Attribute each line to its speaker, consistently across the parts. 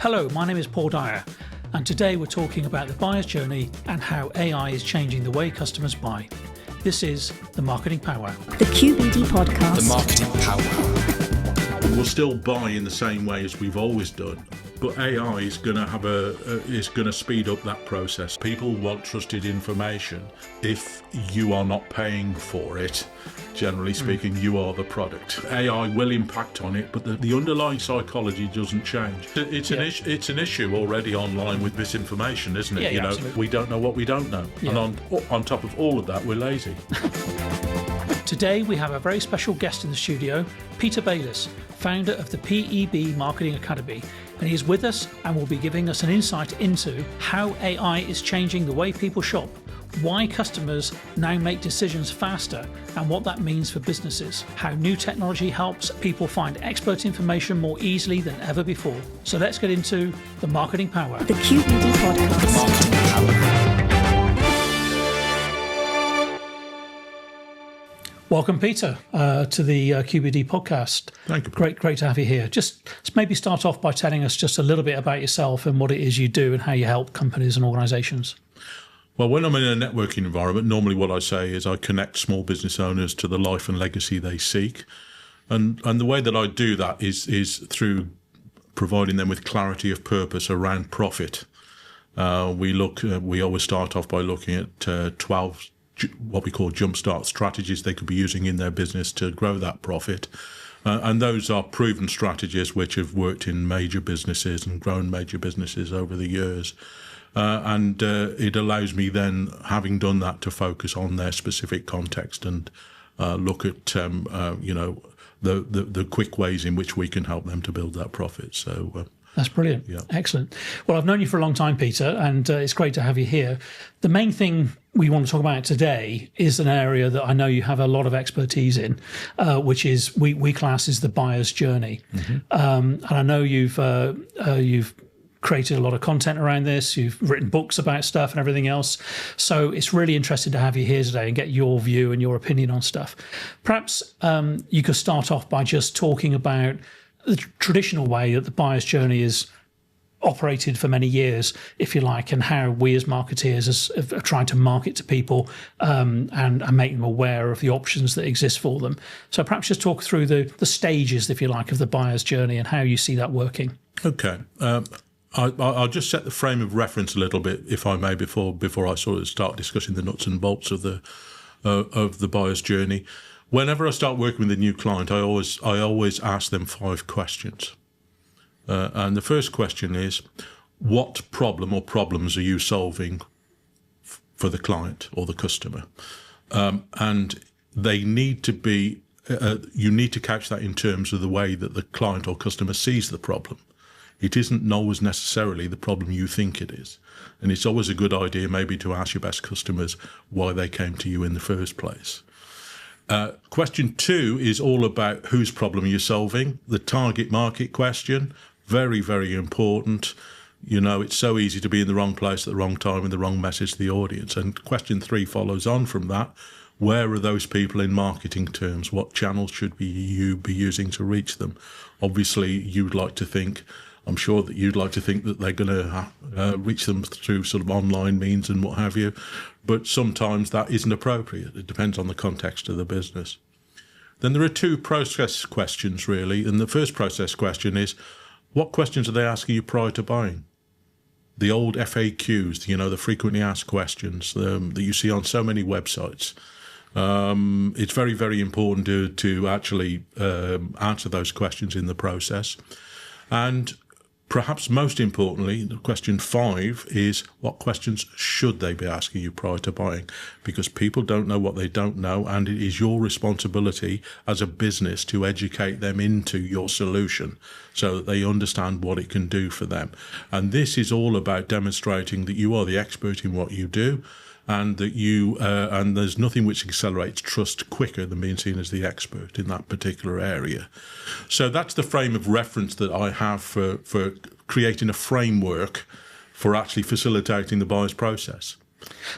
Speaker 1: Hello, my name is Paul Dyer, and today we're talking about the buyer's journey and how AI is changing the way customers buy. This is the Marketing PowWow.
Speaker 2: The QBD podcast.
Speaker 3: The Marketing PowWow.
Speaker 4: We'll still buy in the same way as we've always done, but AI is going to speed up that process. People want trusted information. If you are not paying for it, generally speaking, you are the product. AI will impact on it, but the underlying psychology doesn't change. It's an issue already online with misinformation, isn't it?
Speaker 1: Absolutely.
Speaker 4: We don't know what we don't know, and on top of all of that, we're lazy.
Speaker 1: Today we have a very special guest in the studio, Peter Baylis, founder of the PEB Marketing Academy, and he is with us and will be giving us an insight into how AI is changing the way people shop, why customers now make decisions faster and what that means for businesses, how new technology helps people find expert information more easily than ever before. So let's get into the Marketing PowWow.
Speaker 2: The QBD podcast.
Speaker 3: The Marketing PowWow.
Speaker 1: Welcome, Peter, to the QBD podcast.
Speaker 4: Thank you.
Speaker 1: Great to have you here. Just maybe start off by telling us just a little bit about yourself and what it is you do and how you help companies and organisations.
Speaker 4: Well, when I'm in a networking environment, normally what I say is I connect small business owners to the life and legacy they seek. And the way that I do that is through providing them with clarity of purpose around profit. We always start off by looking at 12 what we call jumpstart strategies they could be using in their business to grow that profit. And those are proven strategies which have worked in major businesses and grown major businesses over the years. And it allows me then, having done that, to focus on their specific context and look at, the quick ways in which we can help them to build that profit. So
Speaker 1: that's brilliant.
Speaker 4: Yeah.
Speaker 1: Excellent. Well, I've known you for a long time, Peter, and it's great to have you here. The main thing we want to talk about today is an area that I know you have a lot of expertise in, which is we class as the buyer's journey. Mm-hmm. And I know you've created a lot of content around this. You've written books about stuff and everything else. So it's really interesting to have you here today and get your view and your opinion on stuff. Perhaps you could start off by just talking about the traditional way that the buyer's journey is operated for many years, if you like, and how we as marketeers are trying to market to people and make them aware of the options that exist for them. So perhaps just talk through the stages, if you like, of the buyer's journey and how you see that working.
Speaker 4: Okay. I'll just set the frame of reference a little bit, if I may, before I sort of start discussing the nuts and bolts of the buyer's journey. Whenever I start working with a new client, I always ask them 5 questions. And the first question is, what problem or problems are you solving for the client or the customer? And they need to be, you need to couch that in terms of the way that the client or customer sees the problem. It isn't always necessarily the problem you think it is. And it's always a good idea maybe to ask your best customers why they came to you in the first place. Question 2 is all about whose problem you're solving. The target market question, very, very important. You know, it's so easy to be in the wrong place at the wrong time with the wrong message to the audience. And question 3 follows on from that. Where are those people in marketing terms? What channels should you be using to reach them? Obviously, I'm sure that you'd like to think that they're going to reach them through sort of online means and what have you. But sometimes that isn't appropriate. It depends on the context of the business. Then there are 2 process questions, really. And the first process question is, what questions are they asking you prior to buying? The old FAQs, the frequently asked questions that you see on so many websites. It's very, very important to actually answer those questions in the process. And perhaps most importantly, question 5 is, what questions should they be asking you prior to buying? Because people don't know what they don't know, and it is your responsibility as a business to educate them into your solution so that they understand what it can do for them. And this is all about demonstrating that you are the expert in what you do, and that and there's nothing which accelerates trust quicker than being seen as the expert in that particular area. So that's the frame of reference that I have for creating a framework for actually facilitating the buyer's process.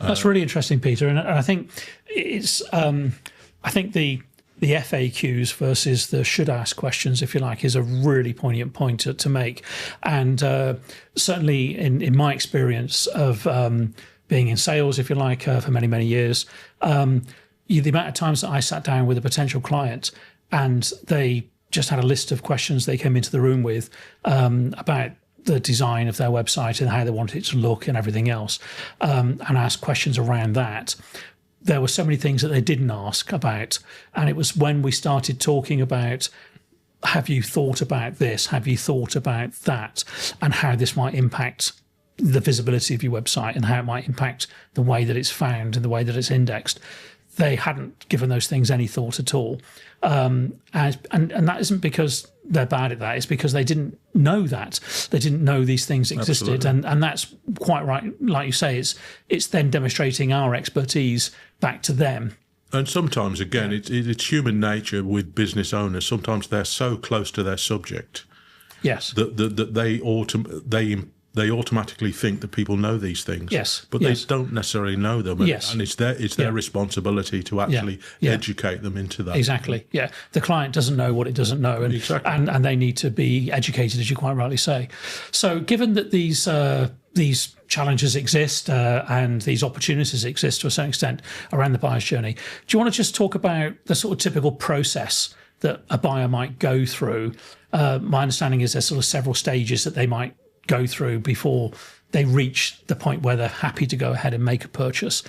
Speaker 4: That's
Speaker 1: really interesting, Peter, and I think it's I think the the FAQs versus the should ask questions, if you like, is a really poignant point to make. And certainly in my experience of being in sales, if you like, for many, many years, the amount of times that I sat down with a potential client and they just had a list of questions they came into the room with about the design of their website and how they wanted it to look and everything else, and asked questions around that. There were so many things that they didn't ask about. And it was when we started talking about, have you thought about this? Have you thought about that? And how this might impact the visibility of your website and how it might impact the way that it's found and the way that it's indexed. They hadn't given those things any thought at all. And that isn't because they're bad at that. It's because they didn't know that. They didn't know these things existed. And that's quite right. Like you say, it's then demonstrating our expertise back to them.
Speaker 4: And sometimes, again, it's human nature with business owners. Sometimes they're so close to their subject,
Speaker 1: yes,
Speaker 4: that they automatically think that people know these things.
Speaker 1: Yes,
Speaker 4: but
Speaker 1: yes.
Speaker 4: they don't necessarily know them.
Speaker 1: Yes.
Speaker 4: And it's their responsibility to actually educate them into that.
Speaker 1: Exactly. Yeah, the client doesn't know what it doesn't know, and
Speaker 4: Exactly.
Speaker 1: and they need to be educated, as you quite rightly say. So, given that these challenges exist and these opportunities exist to a certain extent around the buyer's journey, do you want to just talk about the sort of typical process that a buyer might go through? My understanding is there's sort of several stages that they might go through before they reach the point where they're happy to go ahead and make a purchase.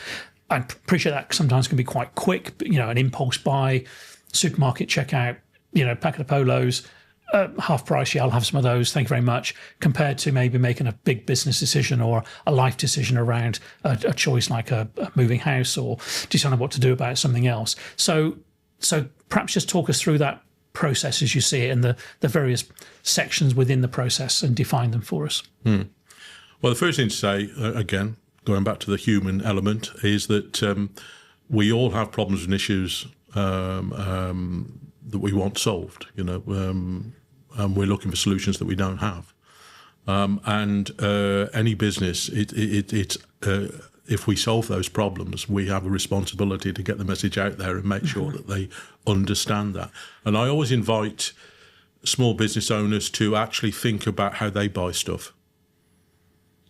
Speaker 1: I appreciate that sometimes can be quite quick, but, an impulse buy, supermarket checkout, packet of polos, half price, I'll have some of those, thank you very much, compared to maybe making a big business decision or a life decision around a choice like a moving house or deciding what to do about something else. So perhaps just talk us through that process as you see it and the various sections within the process and define them for us.
Speaker 4: Well, the first thing to say, again, going back to the human element, is that we all have problems and issues that we want solved, and we're looking for solutions that we don't have. And any business, if we solve those problems, we have a responsibility to get the message out there and make sure that they understand that. And I always invite small business owners to actually think about how they buy stuff.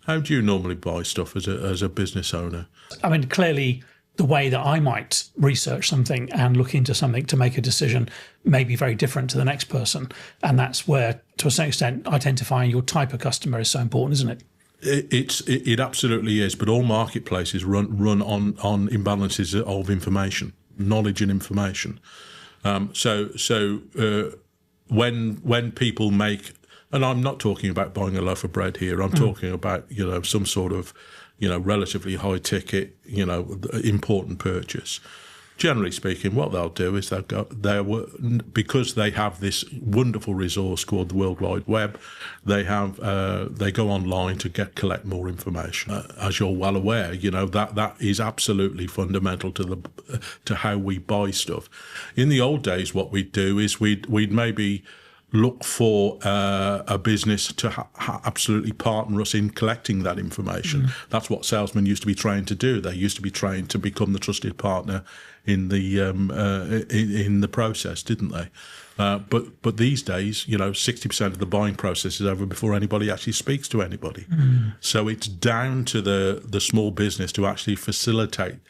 Speaker 4: How do you normally buy stuff as a business owner?
Speaker 1: I mean, clearly, the way that I might research something and look into something to make a decision may be very different to the next person. And that's where, to a certain extent, identifying your type of customer is so important, isn't it?
Speaker 4: It absolutely is, but all marketplaces run on imbalances of information, knowledge and information. So when people make, and I'm not talking about buying a loaf of bread here, I'm talking about some sort of relatively high ticket important purchase. Generally speaking, what they'll do is because they have this wonderful resource called the World Wide Web, they go online to collect more information. As you're well aware, that is absolutely fundamental to how we buy stuff. In the old days, what we'd do is we'd maybe look for a business to absolutely partner us in collecting that information. That's what salesmen used to be trained to do. They used to be trained to become the trusted partner in the process, didn't they? But these days, 60% of the buying process is over before anybody actually speaks to anybody. So it's down to the small business to actually facilitate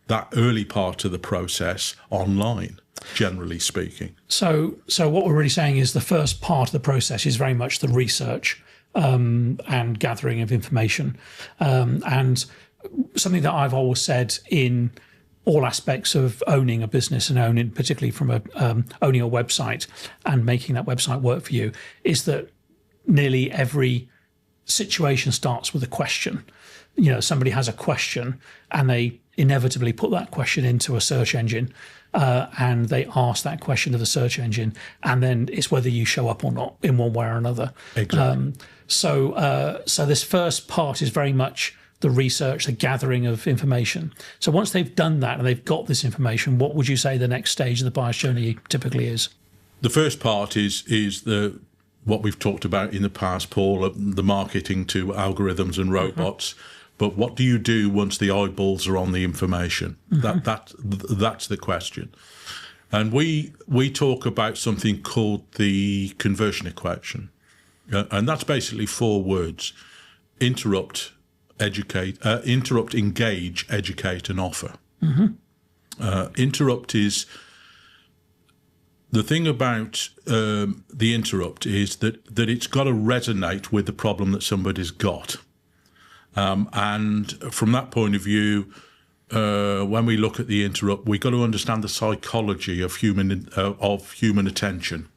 Speaker 4: that early part of the process online, generally speaking. So
Speaker 1: what we're really saying is the first part of the process is very much the research and gathering of information. And something that I've always said in all aspects of owning a business and owning, particularly from owning a website and making that website work for you, is that nearly every situation starts with a question. Somebody has a question and they inevitably put that question into a search engine and they ask that question to the search engine, and then it's whether you show up or not in one way or another.
Speaker 4: Exactly.
Speaker 1: So this first part is very much the research, the gathering of information. So once they've done that and they've got this information, what would you say the next stage of the buyer's journey typically is?
Speaker 4: The first part is what we've talked about in the past, Paul, the marketing to algorithms and robots. But what do you do once the eyeballs are on the information? That's the question. And we talk about something called the conversion equation. And that's basically 4 words: interrupt, engage, educate, and offer. Interrupt is the thing about the interrupt is that it's got to resonate with the problem that somebody's got. And from that point of view, when we look at the interrupt, we've got to understand the psychology of human attention.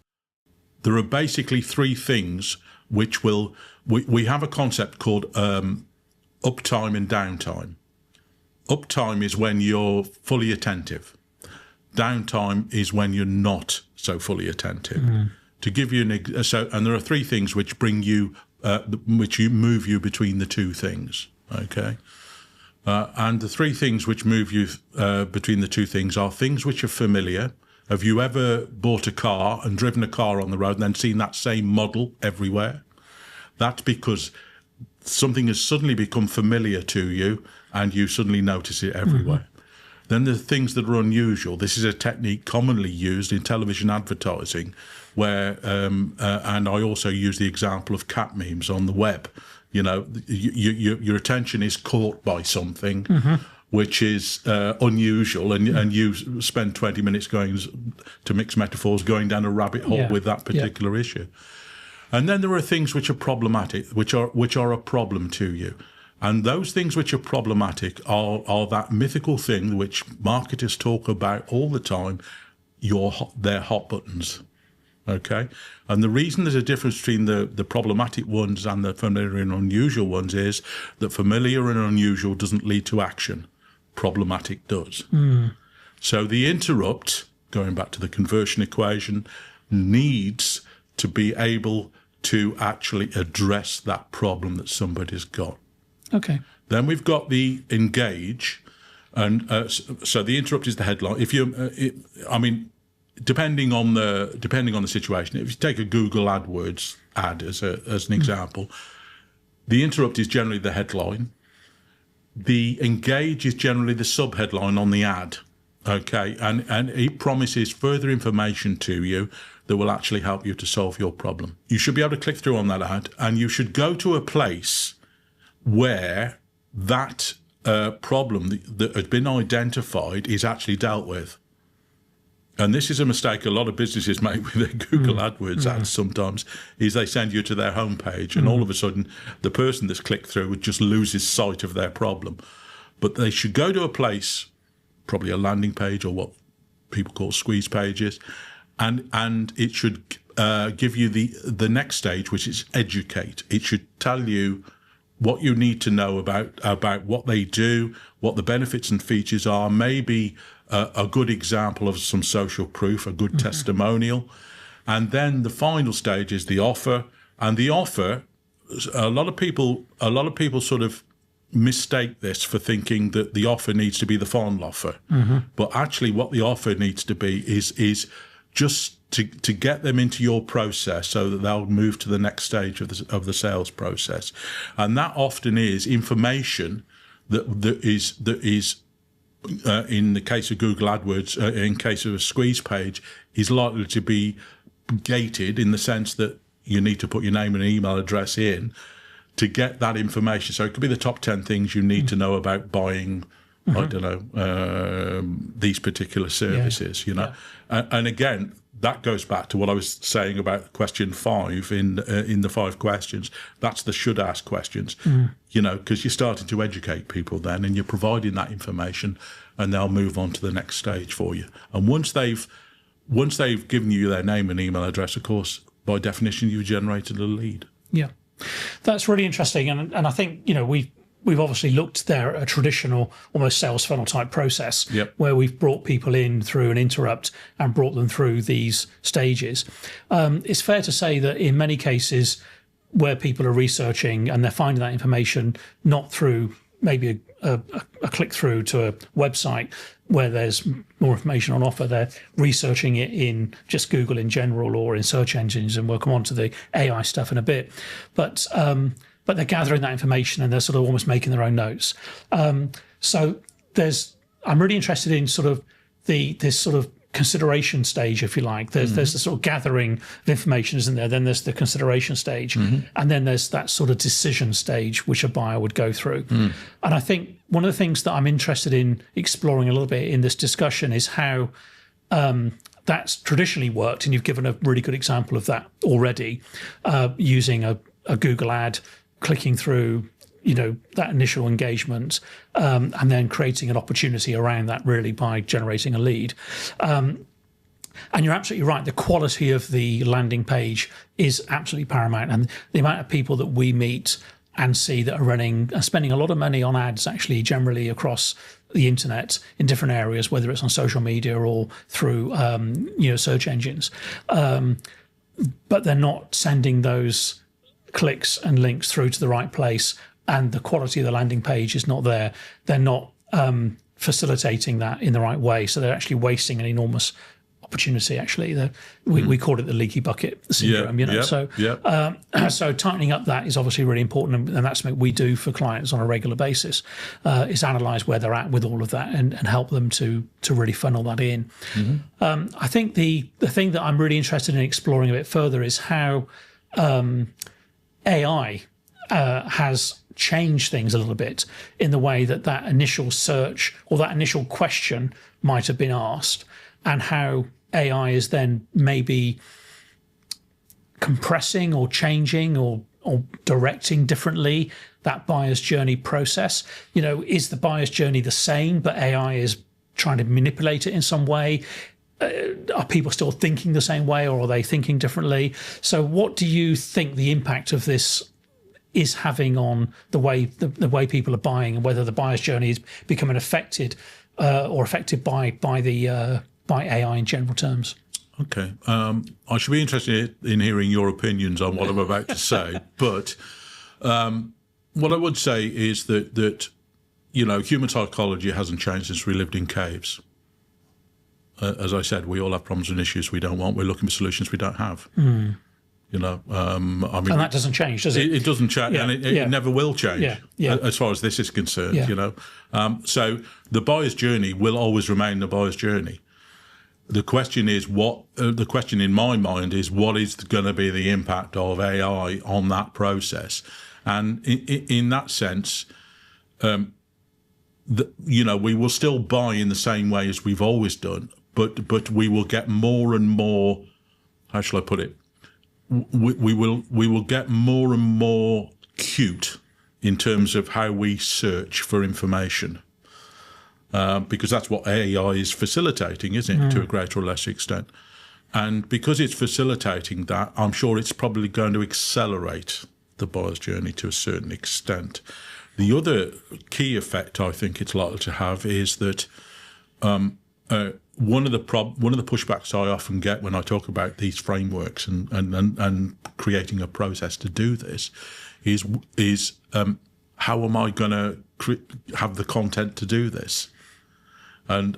Speaker 4: There are basically 3 things which we have a concept called uptime and downtime. Uptime is when you're fully attentive. Downtime is when you're not so fully attentive. To give you and there are 3 things which bring you, which move you between the 2 things. Okay, and the 3 things which move you between the 2 things are things which are familiar. Have you ever bought a car and driven a car on the road and then seen that same model everywhere? That's because something has suddenly become familiar to you and you suddenly notice it everywhere. Then the things that are unusual. This is a technique commonly used in television advertising where, and I also use the example of cat memes on the web. You know, your attention is caught by something which is unusual, and you spend 20 minutes going, to mix metaphors, going down a rabbit hole with that particular issue. And then there are things which are problematic, which are a problem to you. And those things which are problematic are that mythical thing which marketers talk about all the time, their hot buttons. Okay? And the reason there's a difference between the problematic ones and the familiar and unusual ones is that familiar and unusual doesn't lead to action. Problematic does. So the interrupt, going back to the conversion equation, needs to be able to actually address that problem that somebody's got.
Speaker 1: Okay.
Speaker 4: Then we've got the engage, and so the interrupt is the headline. If you, depending on the situation, if you take a Google AdWords ad as an example, the interrupt is generally the headline. The engage is generally the sub-headline on the ad. Okay, and it promises further information to you that will actually help you to solve your problem. You should be able to click through on that ad, and you should go to a place where that problem that had been identified is actually dealt with. And this is a mistake a lot of businesses make with their Google AdWords ads sometimes, is they send you to their homepage and all of a sudden the person that's clicked through just loses sight of their problem. But they should go to a place, probably a landing page or what people call squeeze pages, and it should give you the next stage, which is educate. It should tell you what you need to know about what they do, what the benefits and features are, maybe a good example of some social proof, a good testimonial. And then the final stage is the offer. And the offer, a lot of people sort of mistake this for thinking that the offer needs to be the final offer. But actually what the offer needs to be is just to get them into your process so that they'll move to the next stage of the sales process. And that often is information that is in the case of Google AdWords, in case of a squeeze page, is likely to be gated in the sense that you need to put your name and email address in to get that information. So it could be the top 10 things you need to know about buying, I don't know, these particular services, you know. And again, that goes back to what I was saying about question 5 in the 5 questions. That's the should ask questions, you know, because you're starting to educate people then, and you're providing that information, and they'll move on to the next stage for you. And once they've given you their name and email address, of course, by definition, you've generated a lead. Yeah,
Speaker 1: that's really interesting, and I think, you know, we've obviously looked there at a traditional, almost sales funnel type process, where we've brought people in through an interrupt and brought them through these stages. It's fair to say that in many cases where people are researching and they're finding that information not through maybe a click through to a website where there's more information on offer, they're researching it in just Google in general or in search engines, and we'll come on to the AI stuff in a bit. But they're gathering that information and they're sort of almost making their own notes. So I'm really interested in sort of this sort of consideration stage, if you like. There's the sort of gathering of information, isn't there? Then there's the consideration stage, and then there's that sort of decision stage which a buyer would go through. And I think one of the things that I'm interested in exploring a little bit in this discussion is how that's traditionally worked, and you've given a really good example of that already, using a Google ad, clicking through that initial engagement, and then creating an opportunity around that really by generating a lead. And you're absolutely right. The quality of the landing page is absolutely paramount. And the amount of people that we meet and see that are spending a lot of money on ads actually generally across the internet in different areas, whether it's on social media or through search engines. But they're not sending those clicks and links through to the right place, and the quality of the landing page is not there. They're not facilitating that in the right way, so they're actually wasting an enormous opportunity. Actually, we call it the leaky bucket syndrome. So tightening up that is obviously really important, and that's something we do for clients on a regular basis. Is analyse where they're at with all of that and help them to really funnel that in. I think the thing that I'm really interested in exploring a bit further is how AI has changed things a little bit in the way that initial search or that initial question might have been asked, and how AI is then maybe compressing or changing or directing differently that buyer's journey process. Is the buyer's journey the same, but AI is trying to manipulate it in some way? Are people still thinking the same way, or are they thinking differently? So what do you think the impact of this is having on the way people are buying, and whether the buyer's journey is becoming affected by AI in general terms?
Speaker 4: Okay. I should be interested in hearing your opinions on what I'm about to say. But what I would say is that human psychology hasn't changed since we lived in caves. As I said, we all have problems and issues we don't want. We're looking for solutions we don't have. And that doesn't change, does it? It doesn't change, and it never will change, as far as this is concerned. So the buyer's journey will always remain the buyer's journey. The question is the question in my mind is, what is going to be the impact of AI on that process? And in that sense, we will still buy in the same way as we've always done, but we will get more and more. How shall I put it? We will get more and more cute in terms of how we search for information, because that's what AI is facilitating, isn't it, to a greater or lesser extent? And because it's facilitating that, I'm sure it's probably going to accelerate the buyer's journey to a certain extent. The other key effect I think it's likely to have is that one of the pushbacks I often get when I talk about these frameworks and creating a process to do this is how am I going to have the content to do this? And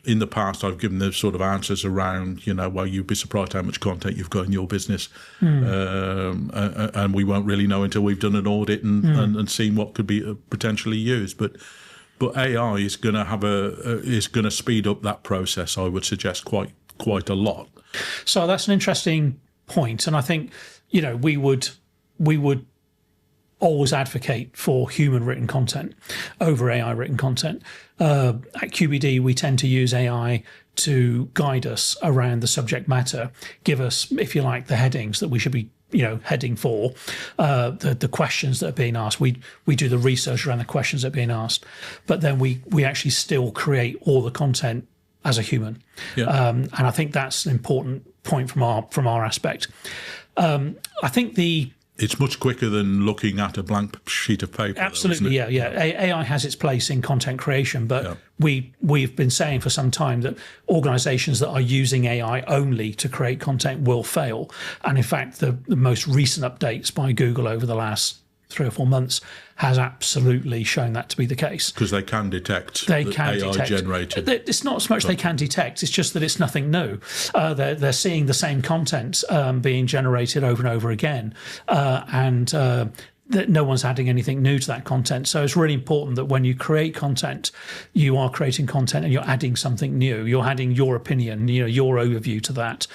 Speaker 4: in the past, I've given the sort of answers around, well, you'd be surprised how much content you've got in your business, and we won't really know until we've done an audit and seen what could be potentially used. But AI is going to speed up that process, I would suggest, quite a lot.
Speaker 1: So that's an interesting point, and I think we would always advocate for human written content over AI written content. At QBD, we tend to use AI to guide us around the subject matter, give us, if you like, the headings that we should be heading for, the questions that are being asked. We do the research around the questions that are being asked, but then we actually still create all the content as a human. And I think that's an important point from our aspect. I think
Speaker 4: it's much quicker than looking at a blank sheet of paper.
Speaker 1: Absolutely, though, isn't it? AI has its place in content creation, but we've been saying for some time that organisations that are using AI only to create content will fail. And in fact, the most recent updates by Google over the last 3 or 4 months has absolutely shown that to be the case.
Speaker 4: Because they can detect AI generated.
Speaker 1: It's not so much they can detect, it's just that it's nothing new. They're seeing the same content being generated over and over again. And that no one's adding anything new to that content. So it's really important that when you create content, you are creating content and you're adding something new. You're adding your opinion, your overview to that.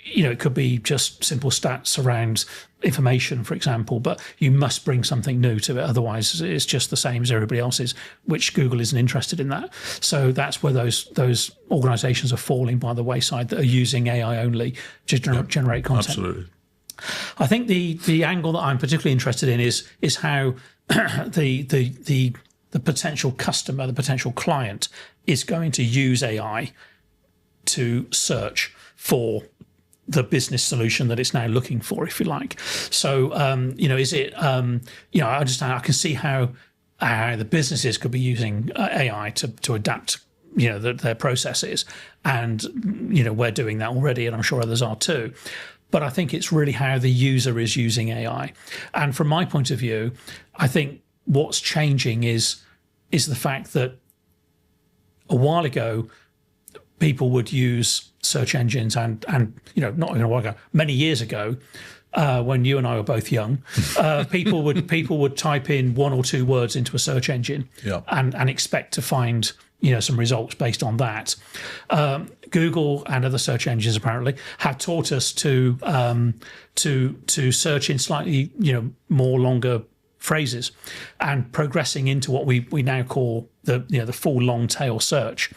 Speaker 1: It could be just simple stats around information, for example, but you must bring something new to it. Otherwise, it's just the same as everybody else's, which Google isn't interested in that. So that's where those organizations are falling by the wayside that are using AI only to generate content.
Speaker 4: Absolutely.
Speaker 1: I think the angle that I'm particularly interested in is how the potential customer, the potential client, is going to use AI to search for the business solution that it's now looking for, if you like. So, is it, I understand, I can see how the businesses could be using AI to adapt, their processes. And, we're doing that already, and I'm sure others are too. But I think it's really how the user is using AI. And from my point of view, I think what's changing is the fact that a while ago, people would use search engines and not in a while ago, many years ago, when you and I were both young, people would type in 1 or 2 words into a search engine and expect to find some results based on that. Google and other search engines apparently have taught us to search in slightly more longer phrases and progressing into what we now call the full long tail search,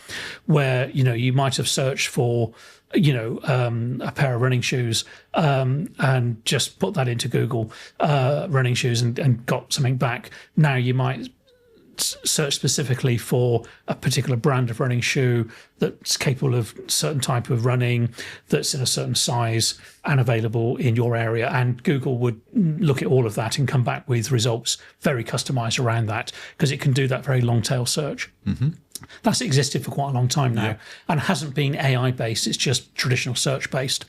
Speaker 1: where you might have searched for a pair of running shoes and just put that into Google running shoes and got something back. Now you might search specifically for a particular brand of running shoe that's capable of certain type of running, that's in a certain size and available in your area, and Google would look at all of that and come back with results very customized around that, because it can do that very long tail search. That's existed for quite a long time now and hasn't been AI based, it's just traditional search based.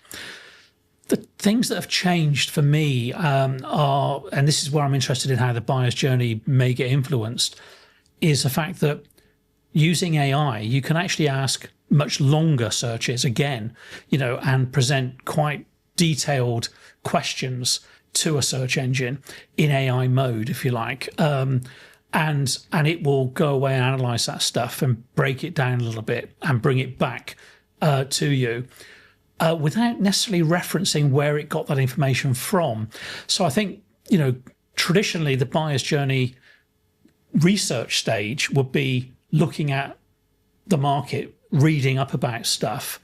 Speaker 1: The things that have changed for me are, and this is where I'm interested in how the buyer's journey may get influenced, is the fact that using AI, you can actually ask much longer searches again, and present quite detailed questions to a search engine in AI mode, if you like. And it will go away and analyze that stuff and break it down a little bit and bring it back to you. Without necessarily referencing where it got that information from. So I think, traditionally the buyer's journey research stage would be looking at the market, reading up about stuff,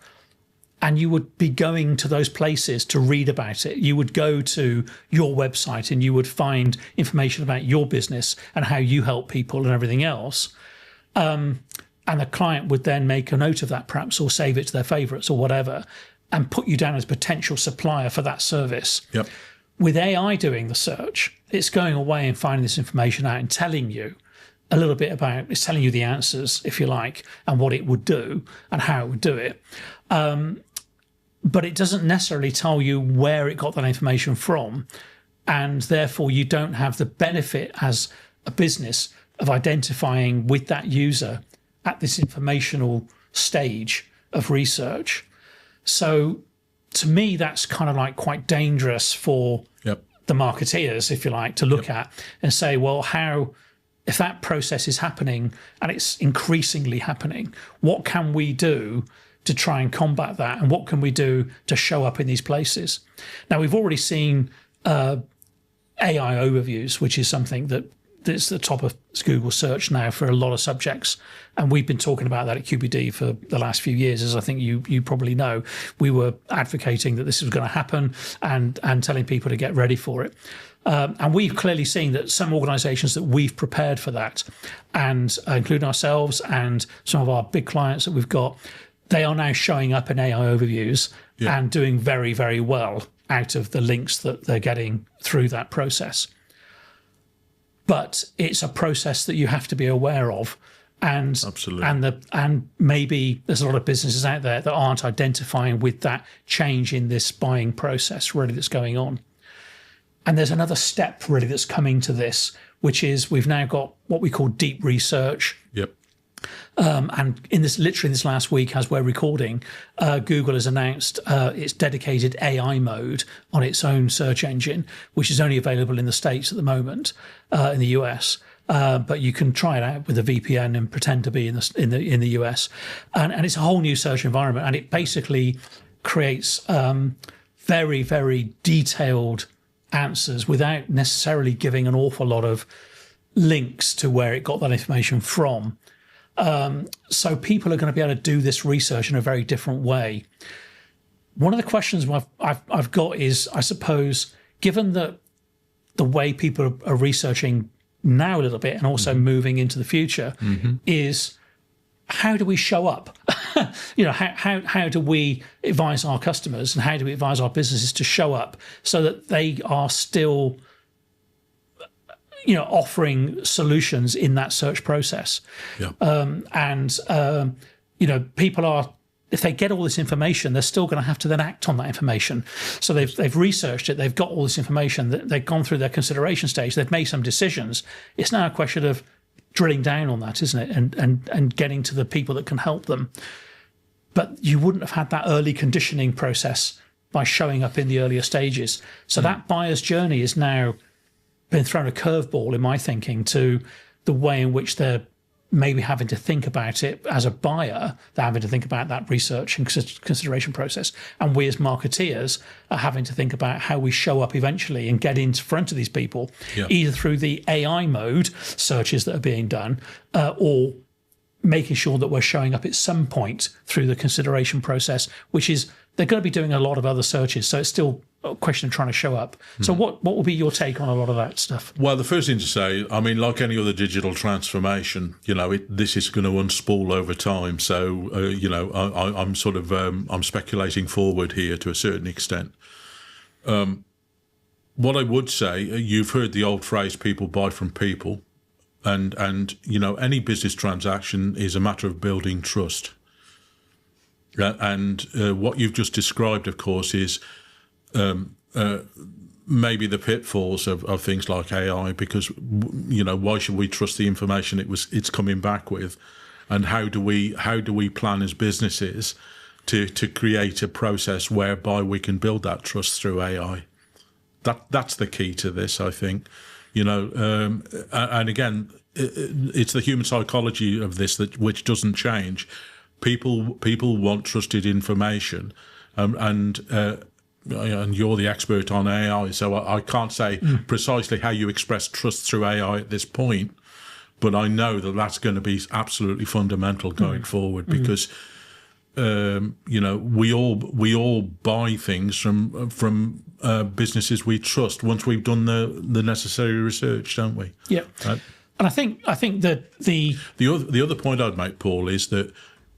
Speaker 1: and you would be going to those places to read about it. You would go to your website and you would find information about your business and how you help people and everything else. And the client would then make a note of that perhaps, or save it to their favorites or whatever, and put you down as a potential supplier for that service.
Speaker 4: Yep.
Speaker 1: With AI doing the search, it's going away and finding this information out and telling you a little bit about, it's telling you the answers, if you like, and what it would do and how it would do it. But it doesn't necessarily tell you where it got that information from. And therefore, you don't have the benefit as a business of identifying with that user at this informational stage of research. So to me, that's kind of like quite dangerous for the marketeers, if you like, to look at and say, well, how, if that process is happening and it's increasingly happening, what can we do to try and combat that? And what can we do to show up in these places? Now, we've already seen AI overviews, which is something that's the top of Google search now for a lot of subjects. And we've been talking about that at QBD for the last few years, as I think you probably know. We were advocating that this was going to happen and telling people to get ready for it. And we've clearly seen that some organisations that we've prepared for that, and including ourselves and some of our big clients that we've got, they are now showing up in AI overviews and doing very, very well out of the links that they're getting through that process. But it's a process that you have to be aware of. And
Speaker 4: absolutely.
Speaker 1: And maybe there's a lot of businesses out there that aren't identifying with that change in this buying process really that's going on. And there's another step really that's coming to this, which is we've now got what we call deep research.
Speaker 4: Yep.
Speaker 1: And in this last week, as we're recording, Google has announced its dedicated AI mode on its own search engine, which is only available in the States at the moment, in the US. But you can try it out with a VPN and pretend to be in the US, and it's a whole new search environment, and it basically creates very, very detailed answers without necessarily giving an awful lot of links to where it got that information from. So people are going to be able to do this research in a very different way. One of the questions I've got is, I suppose, given that the way people are researching now a little bit and also moving into the future, is how do we show up? How do we advise our customers and how do we advise our businesses to show up so that they are still offering solutions in that search process? People are, if they get all this information, they're still going to have to then act on that information. So they've researched it, they've got all this information, they've gone through their consideration stage, they've made some decisions. It's now a question of drilling down on that, isn't it? And getting to the people that can help them. But you wouldn't have had that early conditioning process by showing up in the earlier stages. So that buyer's journey has now been thrown a curveball, in my thinking, to the way in which they're maybe having to think about it as a buyer. They're having to think about that research and consideration process. And we as marketeers are having to think about how we show up eventually and get in front of these people, either through the AI mode searches that are being done, or making sure that we're showing up at some point through the consideration process, which is, they're going to be doing a lot of other searches. So it's still a question of trying to show up. So what will be your take on a lot of that stuff?
Speaker 4: Well, the first thing to say, I mean, like any other digital transformation, this is going to unspool over time. So, I'm sort of, I'm speculating forward here to a certain extent. What I would say, you've heard the old phrase, people buy from people. And any business transaction is a matter of building trust. And what you've just described, of course, is maybe the pitfalls of things like AI, because why should we trust the information it's coming back with, and how do we plan as businesses to create a process whereby we can build that trust through AI? That's the key to this, I think. And again, it's the human psychology of this which doesn't change. People want trusted information, and you're the expert on AI, so I can't say precisely how you express trust through AI at this point, but I know that that's going to be absolutely fundamental going forward, because we all buy things from businesses we trust once we've done the necessary research, don't we?
Speaker 1: Yeah. And I think that the
Speaker 4: other point I'd make, Paul, is that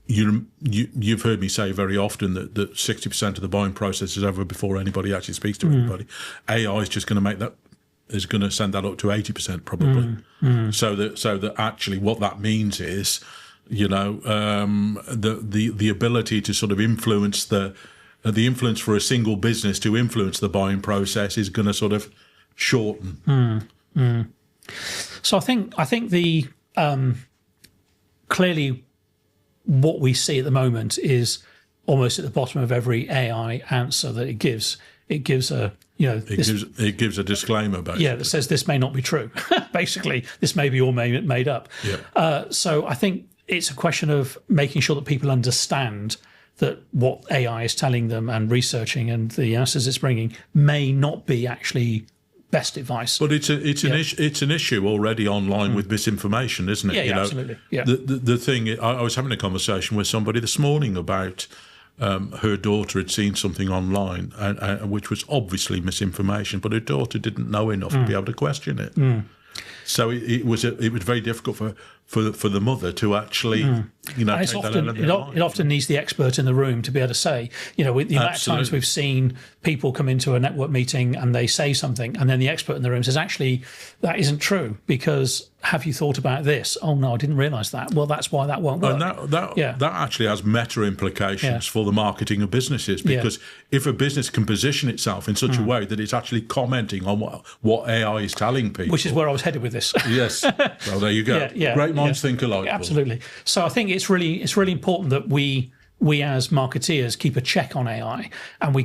Speaker 4: you've heard me say very often that 60% of the buying process is over before anybody actually speaks to anybody. AI is just going to send that up to 80% probably. So that actually what that means is, the ability to sort of influence the influence for a single business to influence the buying process is going to sort of shorten.
Speaker 1: So I think the clearly what we see at the moment is almost at the bottom of every AI answer that it gives. It gives a
Speaker 4: it gives a disclaimer, basically.
Speaker 1: Yeah, that says this may not be true. Basically, this may be all made up.
Speaker 4: Yeah.
Speaker 1: So I think it's a question of making sure that people understand that what AI is telling them and researching and the answers it's bringing may not be actually best advice.
Speaker 4: But it's an issue already online with misinformation, isn't it?
Speaker 1: Yeah, absolutely. Yeah.
Speaker 4: The thing, I was having a conversation with somebody this morning about her daughter had seen something online, which was obviously misinformation, but her daughter didn't know enough to be able to question it. So it was very difficult for the mother to actually, take that out of their mind.
Speaker 1: It often needs the expert in the room to be able to say, with the amount of times we've seen people come into a network meeting and they say something, and then the expert in the room says, actually, that isn't true, because have you thought about this? Oh no, I didn't realise that. Well, that's why that won't work.
Speaker 4: And that actually has meta implications for the marketing of businesses, because if a business can position itself in such a way that it's actually commenting on what AI is telling people,
Speaker 1: which is where I was headed with this.
Speaker 4: Yes. Well, there you go. Great minds think alike.
Speaker 1: Absolutely. So I think it's really important that we as marketeers keep a check on AI, and we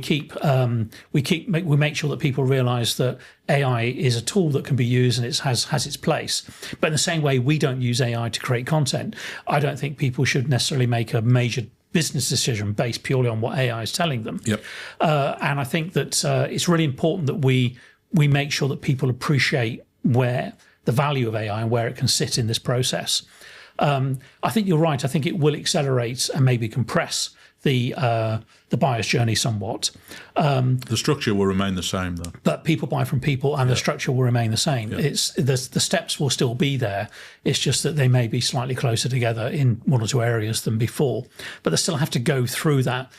Speaker 1: make sure that people realise that AI is a tool that can be used and it has its place. But in the same way, we don't use AI to create content. I don't think people should necessarily make a major business decision based purely on what AI is telling them.
Speaker 4: Yep.
Speaker 1: And I think that it's really important that we make sure that people appreciate where the value of AI and where it can sit in this process. I think you're right. I think it will accelerate and maybe compress the buyer's journey somewhat.
Speaker 4: The structure will remain the same, though.
Speaker 1: But people buy from people, and the structure will remain the same. It's the steps will still be there. It's just that they may be slightly closer together in one or two areas than before. But they still have to go through that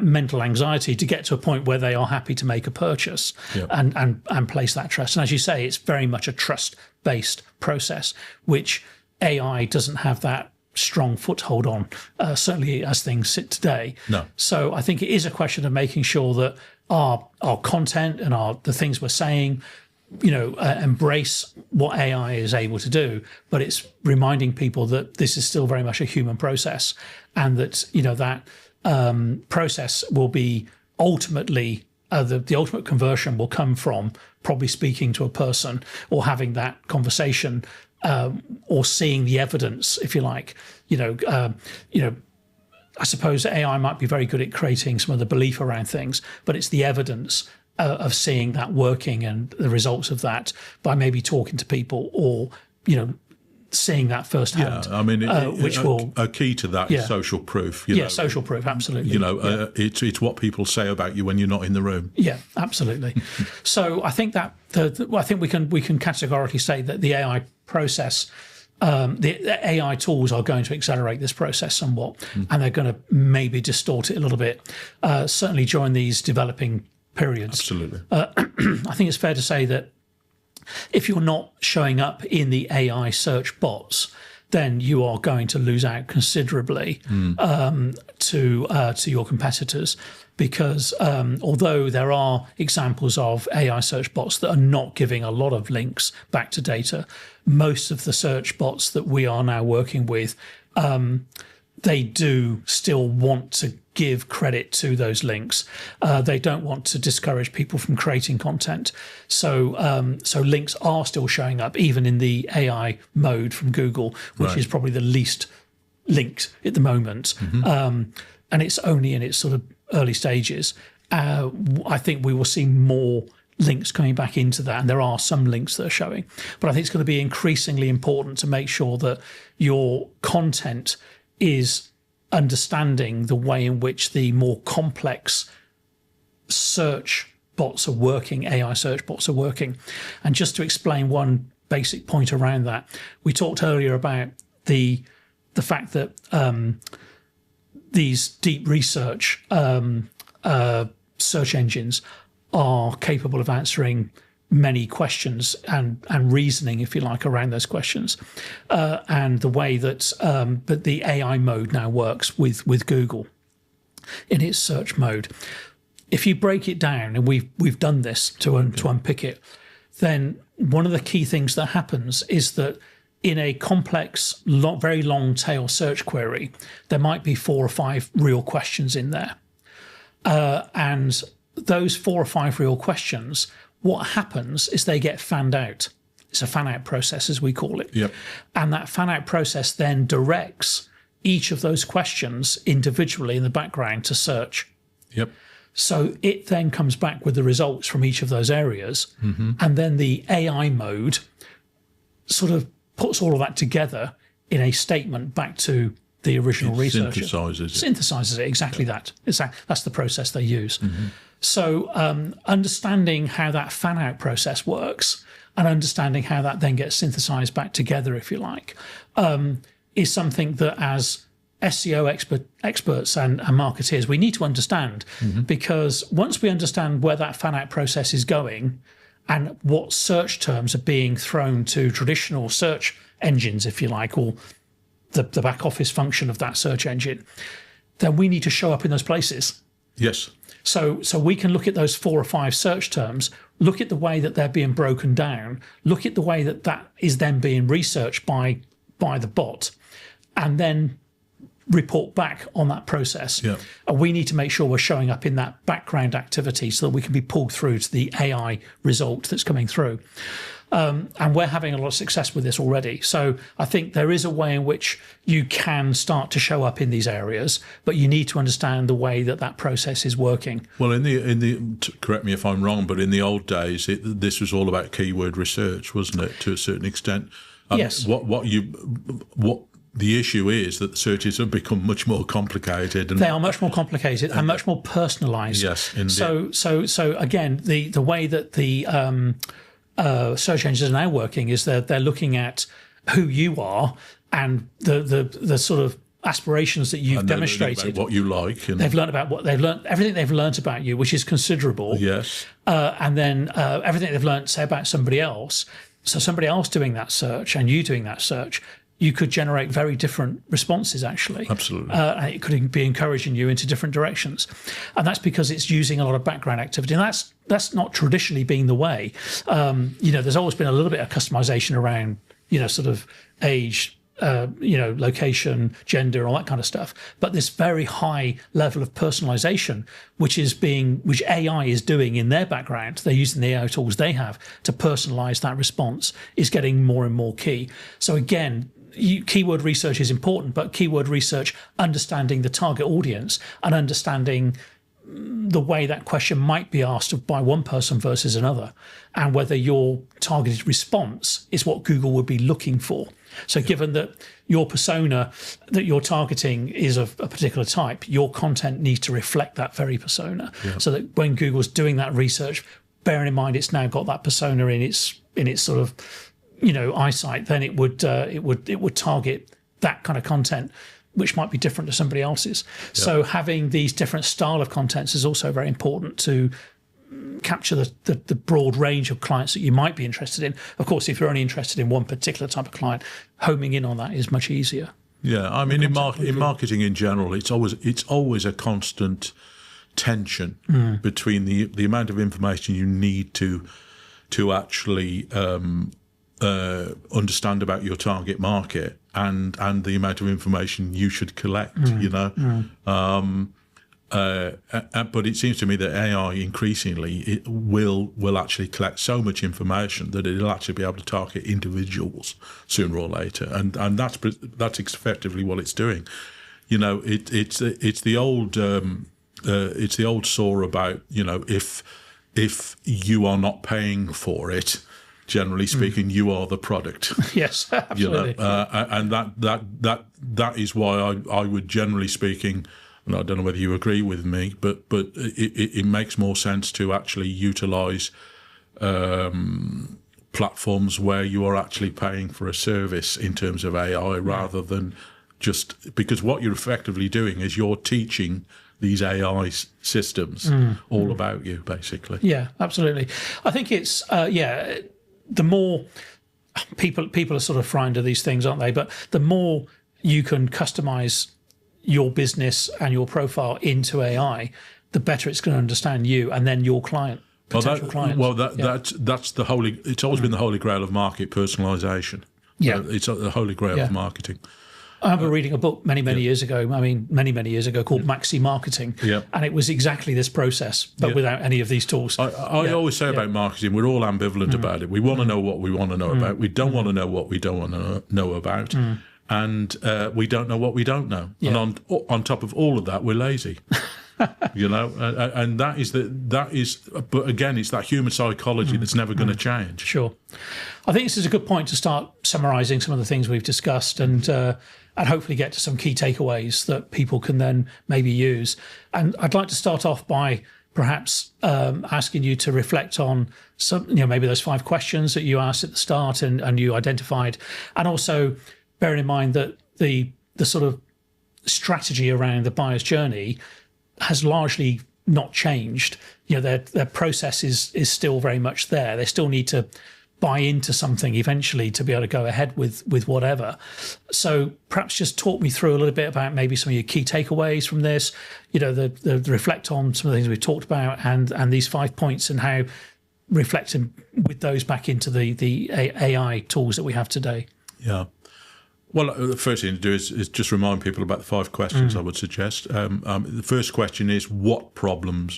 Speaker 1: mental anxiety to get to a point where they are happy to make a purchase and place that trust. And as you say, it's very much a trust-based process, which AI doesn't have that strong foothold on, certainly as things sit today.
Speaker 4: No.
Speaker 1: So I think it is a question of making sure that our content and the things we're saying, embrace what AI is able to do, but it's reminding people that this is still very much a human process, and that that process will be ultimately the ultimate conversion will come from probably speaking to a person or having that conversation. Or seeing the evidence, if you like, I suppose AI might be very good at creating some of the belief around things, but it's the evidence of seeing that working and the results of that by maybe talking to people or, seeing that firsthand.
Speaker 4: Yeah, I mean, a key to that is
Speaker 1: Yeah.
Speaker 4: social proof.
Speaker 1: Social proof, absolutely.
Speaker 4: It's what people say about you when you're not in the room.
Speaker 1: Yeah, absolutely. So I think that I think we can categorically say that the AI process, the AI tools are going to accelerate this process somewhat, and they're going to maybe distort it a little bit. Certainly during these developing periods.
Speaker 4: Absolutely.
Speaker 1: I think it's fair to say that if you're not showing up in the AI search bots, then you are going to lose out considerably to your competitors, because although there are examples of AI search bots that are not giving a lot of links back to data, most of the search bots that we are now working with, they do still want to give credit to those links. They don't want to discourage people from creating content. So links are still showing up, even in the AI mode from Google, which is probably the least linked at the moment. And it's only in its sort of early stages. I think we will see more links coming back into that, and there are some links that are showing. But I think it's going to be increasingly important to make sure that your content is understanding the way in which the more complex search bots are working, AI search bots are working. And just to explain one basic point around that, we talked earlier about the fact that these deep research search engines are capable of answering many questions and reasoning, if you like, around those questions, and the way that the AI mode now works with Google in its search mode. If you break it down, and we've done this to unpick it, then one of the key things that happens is that in a complex, very long tail search query, there might be 4 or 5 real questions in there, and those 4 or 5 real questions, what happens is they get fanned out. It's a fan-out process, as we call it.
Speaker 4: Yep.
Speaker 1: And that fan-out process then directs each of those questions individually in the background to search.
Speaker 4: Yep.
Speaker 1: So it then comes back with the results from each of those areas. And then the AI mode sort of puts all of that together in a statement back to the original researcher. Synthesizes it, exactly that. That's the process they use. So understanding how that fan-out process works and understanding how that then gets synthesized back together, if you like, is something that as SEO experts and marketeers we need to understand, because once we understand where that fan-out process is going and what search terms are being thrown to traditional search engines, if you like, or the back office function of that search engine, then we need to show up in those places.
Speaker 4: Yes.
Speaker 1: So we can look at those 4 or 5 search terms, look at the way that they're being broken down, look at the way that that is then being researched by the bot, and then report back on that process.
Speaker 4: Yeah.
Speaker 1: And we need to make sure we're showing up in that background activity so that we can be pulled through to the AI result that's coming through. And we're having a lot of success with this already. So I think there is a way in which you can start to show up in these areas, but you need to understand the way that that process is working.
Speaker 4: Well, in the correct me if I'm wrong, but in the old days, this was all about keyword research, wasn't it, to a certain extent?
Speaker 1: Yes.
Speaker 4: What the issue is that the searches have become much more complicated. And
Speaker 1: they are much more complicated and much more personalised.
Speaker 4: Yes, indeed.
Speaker 1: So again, the way that the search engines are now working is that they're looking at who you are and the sort of aspirations that you've demonstrated,
Speaker 4: what you like, and
Speaker 1: they've learned about what they've learned, everything they've learned about you, which is considerable.
Speaker 4: Yes,
Speaker 1: and then everything they've learned, say, about somebody else. So somebody else doing that search and you doing that search, you could generate very different responses, actually.
Speaker 4: Absolutely.
Speaker 1: And it could be encouraging you into different directions. And that's because it's using a lot of background activity. And that's not traditionally been the way. There's always been a little bit of customization around, sort of age, location, gender, all that kind of stuff. But this very high level of personalization, which AI is doing in their background, they're using the AI tools they have to personalize that response, is getting more and more key. So again, keyword research is important, but keyword research, understanding the target audience and understanding the way that question might be asked by one person versus another, and whether your targeted response is what Google would be looking for. So given that your persona that you're targeting is of a particular type, your content needs to reflect that very persona. So that when Google's doing that research, bearing in mind it's now got that persona in its sort of eyesight, then it would target that kind of content, which might be different to somebody else's. So having these different style of contents is also very important to capture the broad range of clients that you might be interested in. Of course, if you're only interested in one particular type of client, homing in on that is much easier.
Speaker 4: Yeah, I mean, in marketing in general, it's always a constant tension between the amount of information you need to actually understand about your target market and the amount of information you should collect. But it seems to me that AI increasingly will actually collect so much information that it'll actually be able to target individuals sooner or later, and that's effectively what it's doing. It's the old saw about if you are not paying for it, generally speaking, you are the product.
Speaker 1: Yes, absolutely.
Speaker 4: And that is why I would, generally speaking, and I don't know whether you agree with me, but it makes more sense to actually utilise platforms where you are actually paying for a service in terms of AI, rather than just because what you're effectively doing is you're teaching these AI systems all about you, basically.
Speaker 1: Yeah, absolutely. I think it's the more people are sort of frightened of these things, aren't they? But the more you can customize your business and your profile into AI, the better it's going to understand you and then your potential clients.
Speaker 4: That's the holy. It's always been the holy grail of market personalization.
Speaker 1: Yeah,
Speaker 4: it's the holy grail of marketing.
Speaker 1: I remember reading a book many years ago. I mean, many years ago, called Maxi Marketing, and it was exactly this process, but without any of these tools.
Speaker 4: I always say about marketing, we're all ambivalent about it. We want to know what we want to know about. We don't want to know what we don't want to know about, and we don't know what we don't know. Yeah. And on top of all of that, we're lazy. And that is. But again, it's that human psychology that's never going to change.
Speaker 1: Sure, I think this is a good point to start summarising some of the things we've discussed, and hopefully get to some key takeaways that people can then maybe use. And I'd like to start off by perhaps asking you to reflect on some, maybe those 5 questions that you asked at the start and you identified, and also bearing in mind that the sort of strategy around the buyer's journey has largely not changed. Their process is still very much there. They still need to buy into something eventually to be able to go ahead with whatever. So perhaps just talk me through a little bit about maybe some of your key takeaways from this, the reflect on some of the things we've talked about and these 5 points and how reflecting with those back into the AI tools that we have today.
Speaker 4: Yeah. Well, the first thing to do is just remind people about the 5 questions I would suggest. The first question is, what problem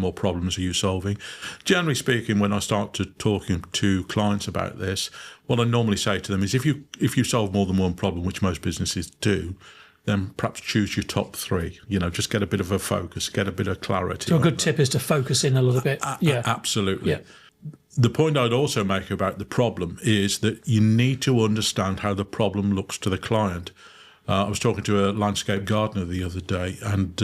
Speaker 4: or problems are you solving? Generally speaking, when I start talking to clients about this, what I normally say to them is, if you solve more than one problem, which most businesses do, then perhaps choose your top 3. Just get a bit of a focus, get a bit of clarity.
Speaker 1: So a good tip is to focus in a little bit. Yeah,
Speaker 4: absolutely.
Speaker 1: Yeah.
Speaker 4: The point I'd also make about the problem is that you need to understand how the problem looks to the client. I was talking to a landscape gardener the other day, and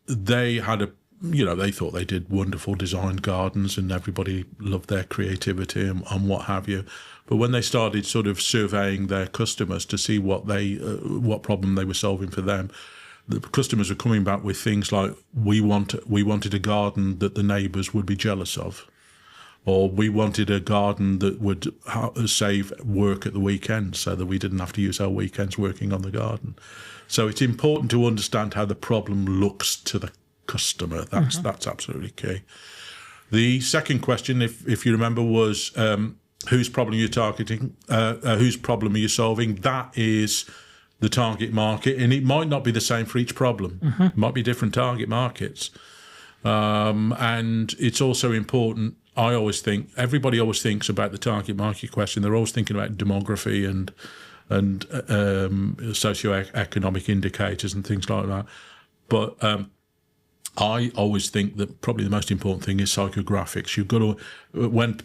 Speaker 4: they had they thought they did wonderful designed gardens, and everybody loved their creativity and what have you. But when they started sort of surveying their customers to see what problem they were solving for them, the customers are coming back with things like, we wanted a garden that the neighbours would be jealous of, or we wanted a garden that would save work at the weekend so that we didn't have to use our weekends working on the garden. So it's important to understand how the problem looks to the customer. That's absolutely key. The second question, if you remember, was whose problem you're targeting, whose problem are you solving? That is the target market, and it might not be the same for each problem. It might be different target markets. And it's also important, I always think, everybody always thinks about the target market question. They're always thinking about demography and socioeconomic indicators and things like that. But I always think that probably the most important thing is psychographics. You've got to, when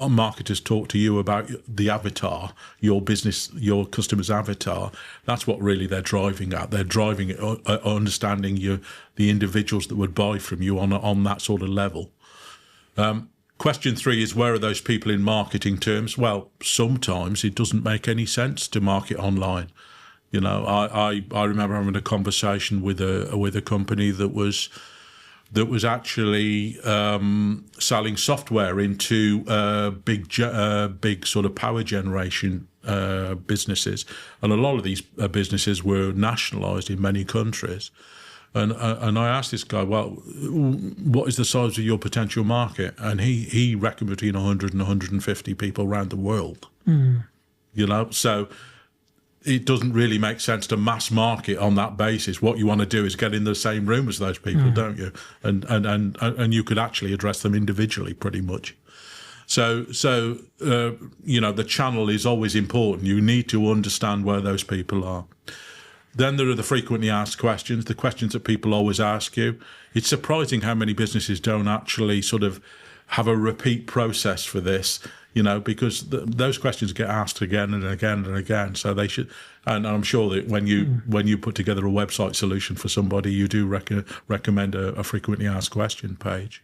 Speaker 4: marketers talk to you about the avatar, your business, your customer's avatar, that's what really they're driving at. They're driving at understanding the individuals that would buy from you on that sort of level. Question 3 is, where are those people in marketing terms? Well, sometimes it doesn't make any sense to market online. I remember having a conversation with a company that was actually selling software into big sort of power generation businesses, and a lot of these businesses were nationalised in many countries. And I asked this guy, well, what is the size of your potential market? And he reckoned between 100 and 150 people around the world. So it doesn't really make sense to mass market on that basis. What you want to do is get in the same room as those people, don't you? And you could actually address them individually, pretty much. So the channel is always important. You need to understand where those people are. Then there are the frequently asked questions, the questions that people always ask you. It's surprising how many businesses don't actually sort of have a repeat process for this, because those questions get asked again and again and again. So they should, and I'm sure that when you put together a website solution for somebody, you do recommend a frequently asked question page.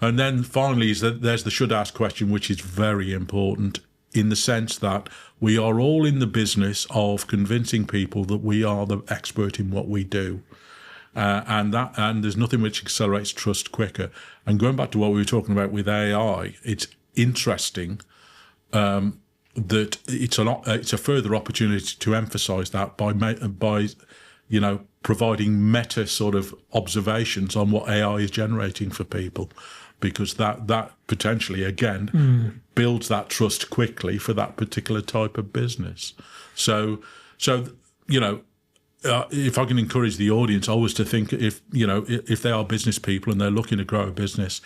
Speaker 4: And then finally, there's the should ask question, which is very important in the sense that we are all in the business of convincing people that we are the expert in what we do. And there's nothing which accelerates trust quicker. And going back to what we were talking about with AI, it's interesting that it's a further opportunity to emphasise that by providing meta sort of observations on what AI is generating for people, because that potentially again builds that trust quickly for that particular type of business. So if I can encourage the audience always to think, if they are business people and they're looking to grow a business,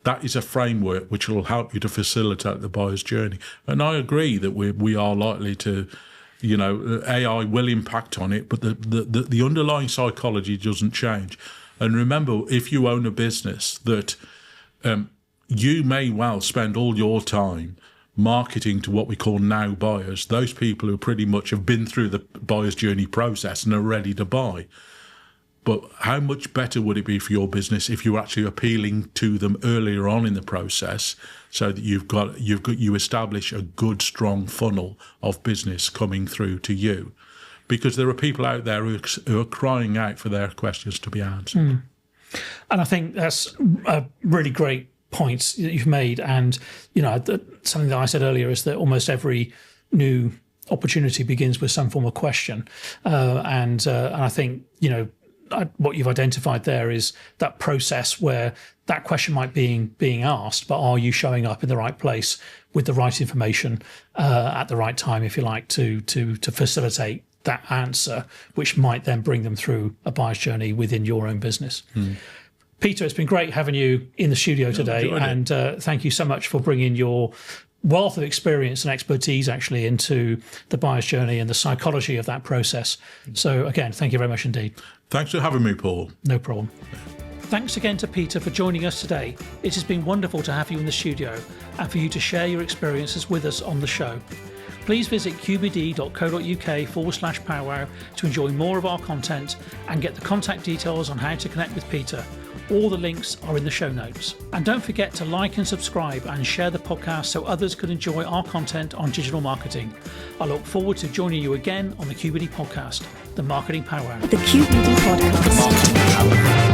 Speaker 4: that is a framework which will help you to facilitate the buyer's journey. And I agree that we are likely to, AI will impact on it, but the underlying psychology doesn't change. And remember, if you own a business, that you may well spend all your time marketing to what we call now buyers, those people who pretty much have been through the buyer's journey process and are ready to buy. But how much better would it be for your business if you're actually appealing to them earlier on in the process, so that you establish a good, strong funnel of business coming through to you? because there are people out there who are crying out for their questions to be answered.
Speaker 1: And I think that's a really great point that you've made. And, something that I said earlier is that almost every new opportunity begins with some form of question. And I think, what you've identified there is that process where that question might be being asked, but are you showing up in the right place with the right information at the right time, if you like, to facilitate that answer, which might then bring them through a buyer's journey within your own business. Peter, it's been great having you in the studio today, and thank you so much for bringing your wealth of experience and expertise actually into the buyer's journey and the psychology of that process. So again, thank you very much indeed.
Speaker 4: Thanks for having me, Paul.
Speaker 1: No problem. Thanks again to Peter for joining us today. It has been wonderful to have you in the studio and for you to share your experiences with us on the show. Please visit qbd.co.uk/powwow to enjoy more of our content and get the contact details on how to connect with Peter. All the links are in the show notes. And don't forget to like and subscribe and share the podcast so others can enjoy our content on digital marketing. I look forward to joining you again on the QBD podcast, the Marketing PowWow.
Speaker 2: The QBD Podcast.
Speaker 3: Marketing PowWow.